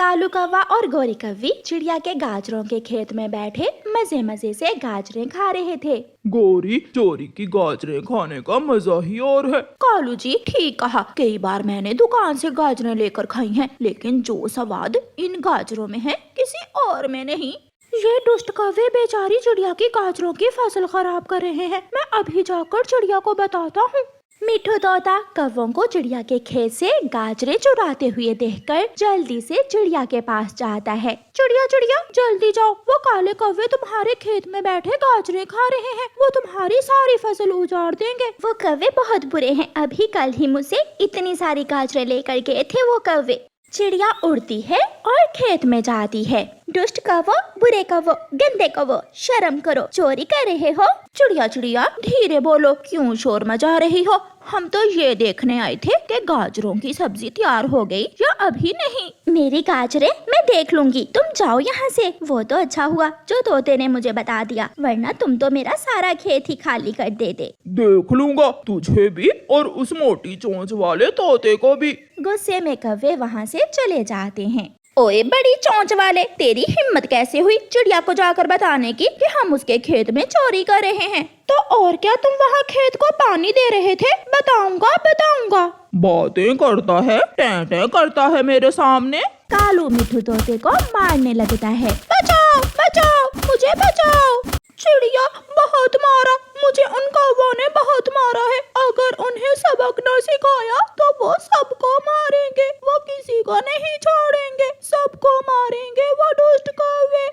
कालू कौवा और गोरी कौवी चिड़िया के गाजरों के खेत में बैठे मजे मजे से गाजरें खा रहे थे। गोरी चोरी की गाजरें खाने का मजा ही और है। कालू जी ठीक कहा, कई बार मैंने दुकान से गाजरें लेकर खाई हैं, लेकिन जो स्वाद इन गाजरों में है किसी और में नहीं। ये दुष्ट कौवे बेचारी चिड़िया की गाजरों की फसल खराब कर रहे हैं। मैं अभी जाकर चिड़िया को बताता हूँ। मिठू तोता कौवों को चिड़िया के खेत से गाजरें चुराते हुए देखकर जल्दी से चिड़िया के पास जाता है। चिड़िया चिड़िया जल्दी जाओ, वो काले कौवे तुम्हारे खेत में बैठे गाजरें खा रहे हैं, वो तुम्हारी सारी फसल उजाड़ देंगे। वो कौवे बहुत बुरे हैं, अभी कल ही मुझसे इतनी सारी गाजरें लेकर गए थे वो कौवे। चिड़िया उड़ती है और खेत में जाती है। दुष्ट कौवो, बुरे कौवो, गंदे कौवो, शर्म करो, चोरी कर रहे हो। चिड़िया चिड़िया धीरे बोलो, क्यों शोर मचा रही हो? हम तो ये देखने आए थे कि गाजरों की सब्जी तैयार हो गई या अभी नहीं। मेरी गाजरें मैं देख लूंगी, तुम जाओ यहाँ से। वो तो अच्छा हुआ जो तोते ने मुझे बता दिया, वरना तुम तो मेरा सारा खेत ही खाली कर देते। देख लूंगा तुझे भी और उस मोटी चोंच वाले तोते को भी। गुस्से में कौवे वहाँ से चले जाते हैं। ओए बड़ी चोंच वाले, तेरी हिम्मत कैसे हुई चिड़िया को जाकर बताने की कि हम उसके खेत में चोरी कर रहे हैं? तो और क्या तुम वहाँ खेत को पानी दे रहे थे? बताऊंगा बताऊंगा। बातें करता है, टें करता है मेरे सामने। कालू मिठू तोते को मारने लगता है। बचाओ बचाओ, मुझे बचाओ। चिड़िया बहुत मारा, मुझे उन कौवों ने बहुत मारा है। अगर उन्हें सबक न सिखाया तो वो सबको मारेंगे, वो किसी को नहीं छोड़ेंगे, सबको मारेंगे वो दुष्ट कौवे।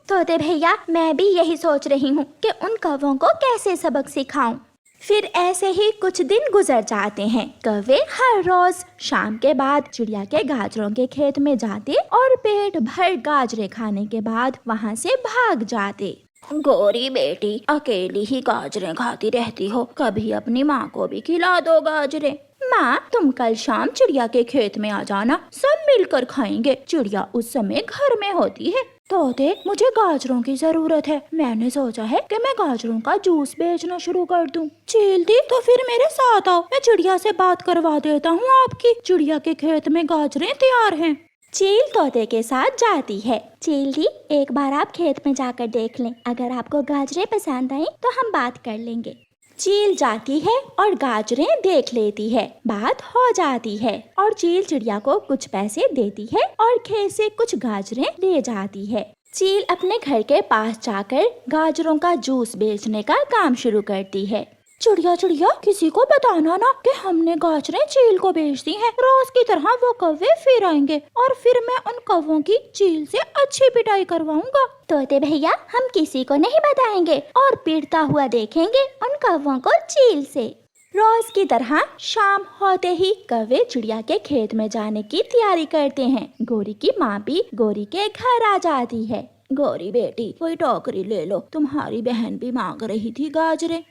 तोते भैया मैं भी यही सोच रही हूँ कि उन कौवों को कैसे सबक सिखाऊं। फिर ऐसे ही कुछ दिन गुजर जाते हैं। कौवे हर रोज शाम के बाद चिड़िया के गाजरों के खेत में जाते और पेट भर गाजरे खाने के बाद वहाँ से भाग जाते। गोरी बेटी अकेली ही गाजरें खाती रहती हो, कभी अपनी माँ को भी खिला दो गाजरें। माँ तुम कल शाम चिड़िया के खेत में आ जाना, सब मिलकर खाएंगे। चिड़िया उस समय घर में होती है। तोते मुझे गाजरों की जरूरत है, मैंने सोचा है कि मैं गाजरों का जूस बेचना शुरू कर दूं। चील दी तो फिर मेरे साथ आओ, मैं चिड़िया से बात करवा देता हूँ आपकी। चिड़िया के खेत में गाजरें तैयार हैं। चील तोते के साथ जाती है। चील दी एक बार आप खेत में जाकर देख लें, अगर आपको गाजरें पसंद आई तो हम बात कर लेंगे। चील जाती है और गाजरें देख लेती है, बात हो जाती है और चील चिड़िया को कुछ पैसे देती है और खेत से कुछ गाजरें ले जाती है। चील अपने घर के पास जाकर गाजरों का जूस बेचने का काम शुरू करती है। चिड़िया चिड़िया किसी को बताना ना कि हमने गाजरें चील को बेच दी हैं। रोज की तरह वो कौवे फिर आएंगे और फिर मैं उन कौवों की चील से अच्छी पिटाई करवाऊंगा। तोते भैया हम किसी को नहीं बताएंगे और पीटता हुआ देखेंगे उन कौवों को चील से। रोज की तरह शाम होते ही कौवे चिड़िया के खेत में जाने की तैयारी करते हैं। गोरी की माँ भी गोरी के घर आ जाती है। गोरी बेटी कोई टोकरी ले लो, तुम्हारी बहन भी मांग रही थी गाजरें।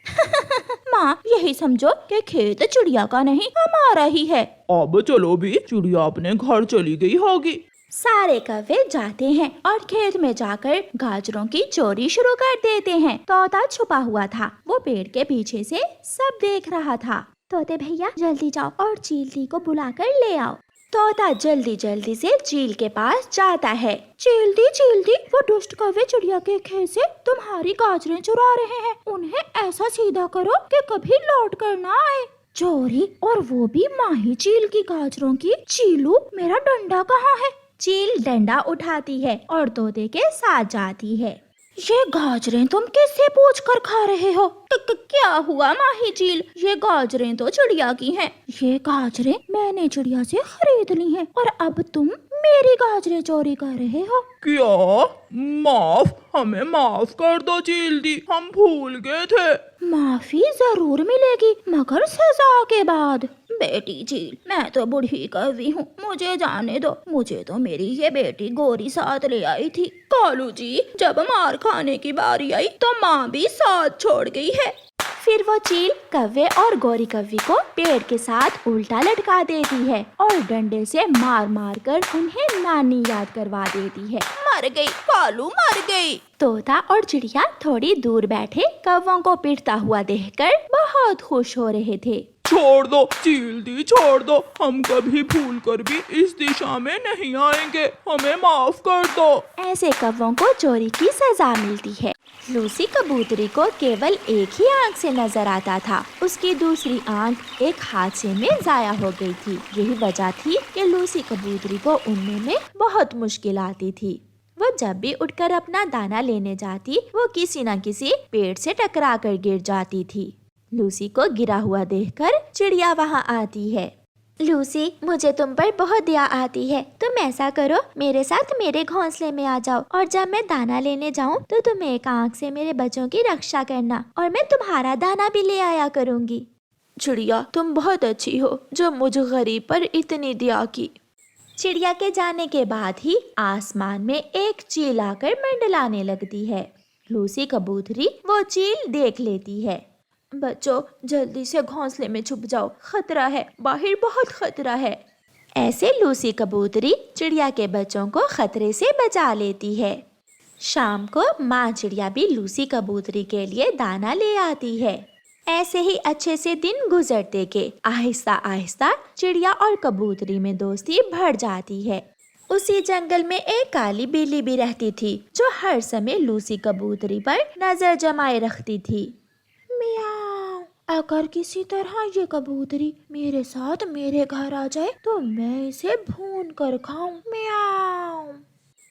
माँ यही समझो कि खेत चिड़िया का नहीं हमारा ही है। अब चलो भी, चिड़िया अपने घर चली गई होगी। सारे कौवे जाते हैं और खेत में जाकर गाजरों की चोरी शुरू कर देते हैं। तोता छुपा हुआ था, वो पेड़ के पीछे से सब देख रहा था। तोते भैया जल्दी जाओ और चील को बुलाकर ले आओ। तोता जल्दी जल्दी से चील के पास जाता है। चील दी वो दुष्ट कौवे चिड़िया के खेत से तुम्हारी गाजरें चुरा रहे हैं, उन्हें ऐसा सीधा करो कि कभी लौट कर ना आए। चोरी और वो भी माही चील की गाजरों की। चीलू मेरा डंडा कहाँ है? चील डंडा उठाती है और तोते के साथ जाती है। ये गाजरें तुम किससे पूछ कर खा रहे हो? क्या हुआ माही चील? ये गाजरें तो चिड़िया की हैं। ये गाजरें मैंने चिड़िया से खरीद ली हैं और अब तुम मेरी गाजरें चोरी कर रहे हो। क्या? हमें माफ कर दो चील दी, हम भूल गए थे। माफी जरूर मिलेगी मगर सजा के बाद। बेटी चील मैं तो बूढ़ी कौवी हूँ, मुझे जाने दो। मुझे तो मेरी ये बेटी गोरी साथ ले आई थी। कालू जी जब मार खाने की बारी आई तो माँ भी साथ छोड़ गई है। फिर वो चील कव्वे और गौरी कव्वी को पेड़ के साथ उल्टा लटका देती है और डंडे से मार मार कर उन्हें नानी याद करवा देती है। मर गई कालू, मर गई। तोता और चिड़िया थोड़ी दूर बैठे कौवों को पिटता हुआ देखकर बहुत खुश हो रहे थे। छोड़ दो चील दी, छोड़ दो, हम कभी भूल कर भी इस दिशा में नहीं आएंगे, हमें माफ कर दो। ऐसे कौवों को चोरी की सजा मिलती है। लूसी कबूतरी को केवल एक ही आँख से नजर आता था, उसकी दूसरी आँख एक हादसे में जाया हो गई थी। यही वजह थी कि लूसी कबूतरी को उड़ने में बहुत मुश्किल आती थी। वो जब भी उठकर अपना दाना लेने जाती, वो किसी न किसी पेड़ से टकरा कर गिर जाती थी। लूसी को गिरा हुआ देखकर चिड़िया वहाँ आती है। लूसी, मुझे तुम पर बहुत दया आती है। तुम ऐसा करो, मेरे साथ मेरे घोंसले में आ जाओ और जब मैं दाना लेने जाऊं तो तुम एक आँख से मेरे बच्चों की रक्षा करना और मैं तुम्हारा दाना भी ले आया करूँगी। चिड़िया, तुम बहुत अच्छी हो जो मुझ गरीब पर इतनी दया की। चिड़िया के जाने के बाद ही आसमान में एक चील आकर मंडलाने लगती है। लूसी कबूतरी वो चील देख लेती है। बच्चों, जल्दी से घोंसले में छुप जाओ, खतरा है, बाहर बहुत खतरा है। ऐसे लूसी कबूतरी चिड़िया के बच्चों को खतरे से बचा लेती है। शाम को माँ चिड़िया भी लूसी कबूतरी के लिए दाना ले आती है। ऐसे ही अच्छे से दिन गुजरते के आहिस्ता आहिस्ता चिड़िया और कबूतरी में दोस्ती बढ़ जाती है। उसी जंगल में एक काली बिल्ली भी रहती थी जो हर समय लूसी कबूतरी पर नजर जमाए रखती थी। मियाओ, अगर किसी तरह ये कबूतरी मेरे साथ मेरे घर आ जाए तो मैं इसे भून कर खाऊं। मियाओ।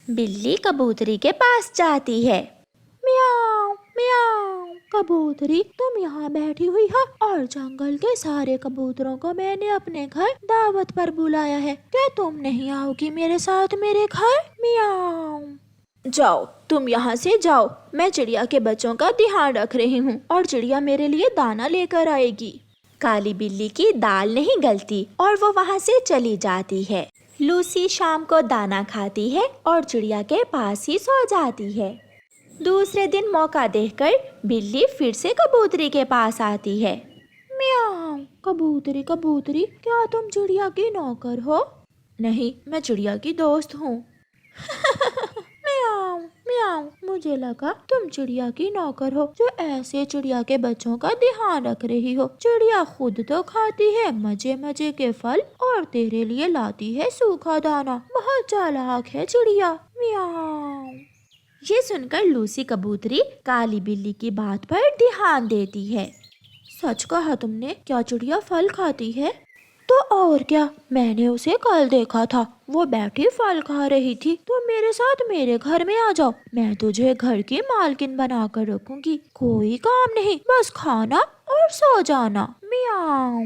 बिल्ली कबूतरी के पास जाती है। मियाओ मियाओ। कबूतरी, तुम यहाँ बैठी हुई हो और जंगल के सारे कबूतरों को मैंने अपने घर दावत पर बुलाया है, क्या तुम नहीं आओगी मेरे साथ मेरे घर? मियाओ। जाओ, तुम यहाँ से जाओ, मैं चिड़िया के बच्चों का ध्यान रख रही हूँ और चिड़िया मेरे लिए दाना लेकर आएगी। काली बिल्ली की दाल नहीं गलती और वो वहाँ से चली जाती है। लूसी शाम को दाना खाती है और चिड़िया के पास ही सो जाती है। दूसरे दिन मौका देखकर बिल्ली फिर से कबूतरी के पास आती है। मियाओ। कबूतरी कबूतरी, क्या तुम चिड़िया की नौकर हो? नहीं, मैं चिड़िया की दोस्त हूँ। मियाओ मियाओ, मुझे लगा तुम चिड़िया की नौकर हो जो ऐसे चिड़िया के बच्चों का ध्यान रख रही हो। चिड़िया खुद तो खाती है मजे मजे के फल और तेरे लिए लाती है सूखा दाना। बहुत चालाक है चिड़िया। मियाओ। ये सुनकर लूसी कबूतरी काली बिल्ली की बात पर ध्यान देती है। सच कहा तुमने, क्या चिड़िया फल खाती है? तो और क्या, मैंने उसे कल देखा था, वो बैठी फल खा रही थी। तो मेरे साथ मेरे घर में आ जाओ, मैं तुझे घर की मालकिन बना कर रखूंगी। कोई काम नहीं, बस खाना और सो जाना। मियाओ।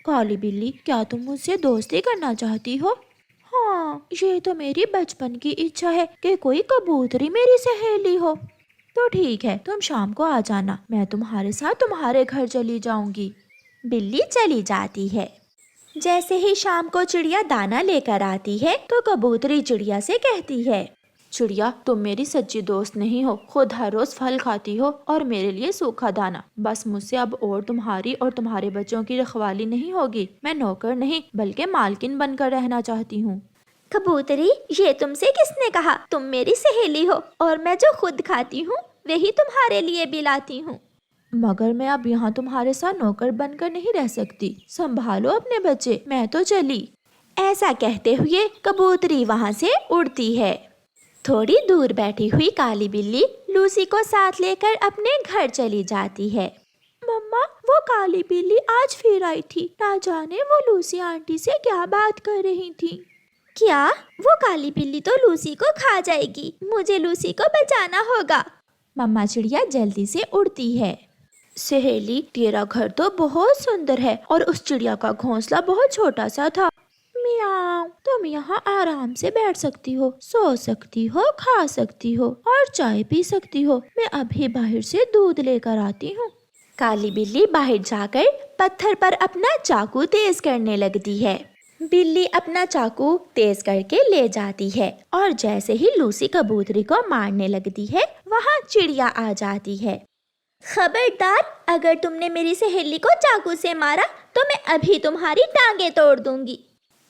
काली बिल्ली, क्या तुम मुझसे दोस्ती करना चाहती हो? हाँ, ये तो मेरी बचपन की इच्छा है कि कोई कबूतरी मेरी सहेली हो। तो ठीक है, तुम शाम को आ जाना, मैं तुम्हारे साथ तुम्हारे घर चली जाऊंगी। बिल्ली चली जाती है। जैसे ही शाम को चिड़िया दाना लेकर आती है तो कबूतरी चिड़िया से कहती है, चिड़िया, तुम मेरी सच्ची दोस्त नहीं हो, खुद हर रोज फल खाती हो और मेरे लिए सूखा दाना। बस मुझसे अब और तुम्हारी और तुम्हारे बच्चों की रखवाली नहीं होगी। मैं नौकर नहीं बल्कि मालकिन बनकर रहना चाहती हूँ। कबूतरी, ये तुमसे किसने कहा? तुम मेरी सहेली हो और मैं जो खुद खाती हूँ वही तुम्हारे लिए भी लाती हूँ। मगर मैं अब यहाँ तुम्हारे साथ नौकर बनकर नहीं रह सकती, संभालो अपने बच्चे, मैं तो चली। ऐसा कहते हुए कबूतरी वहाँ से उड़ती है। थोड़ी दूर बैठी हुई काली बिल्ली लूसी को साथ लेकर अपने घर चली जाती है। मम्मा, वो काली बिल्ली आज फिर आई थी, ना जाने वो लूसी आंटी से क्या बात कर रही थी। क्या? वो काली बिल्ली तो लूसी को खा जाएगी, मुझे लूसी को बचाना होगा। मम्मा चिड़िया जल्दी से उड़ती है। सहेली, तेरा घर तो बहुत सुंदर है और उस चिड़िया का घोंसला बहुत छोटा सा था। मियाओ, तुम यहाँ आराम से बैठ सकती हो, सो सकती हो, खा सकती हो और चाय पी सकती हो। मैं अभी बाहर से दूध लेकर आती हूँ। काली बिल्ली बाहर जाकर पत्थर पर अपना चाकू तेज करने लगती है। बिल्ली अपना चाकू तेज करके ले जाती है और जैसे ही लूसी कबूतरी को मारने लगती है, वहाँ चिड़िया आ जाती है। खबरदार, अगर तुमने मेरी सहेली को चाकू से मारा तो मैं अभी तुम्हारी टांगे तोड़ दूंगी।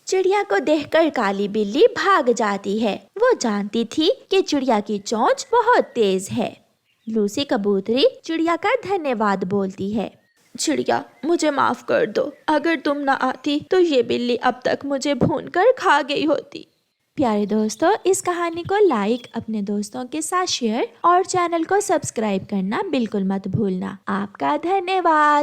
चिड़िया को देखकर काली बिल्ली भाग जाती है। वो जानती थी कि चिड़िया की चोंच बहुत तेज है। लूसी कबूतरी चिड़िया का धन्यवाद बोलती है। चिड़िया, मुझे माफ कर दो। अगर तुम ना आती तो ये बिल्ली अब तक मुझे भूनकर खा गई होती। प्यारे दोस्तों, इस कहानी को लाइक, अपने दोस्तों के साथ शेयर और चैनल को सब्सक्राइब करना बिल्कुल मत भूलना। आपका धन्यवाद।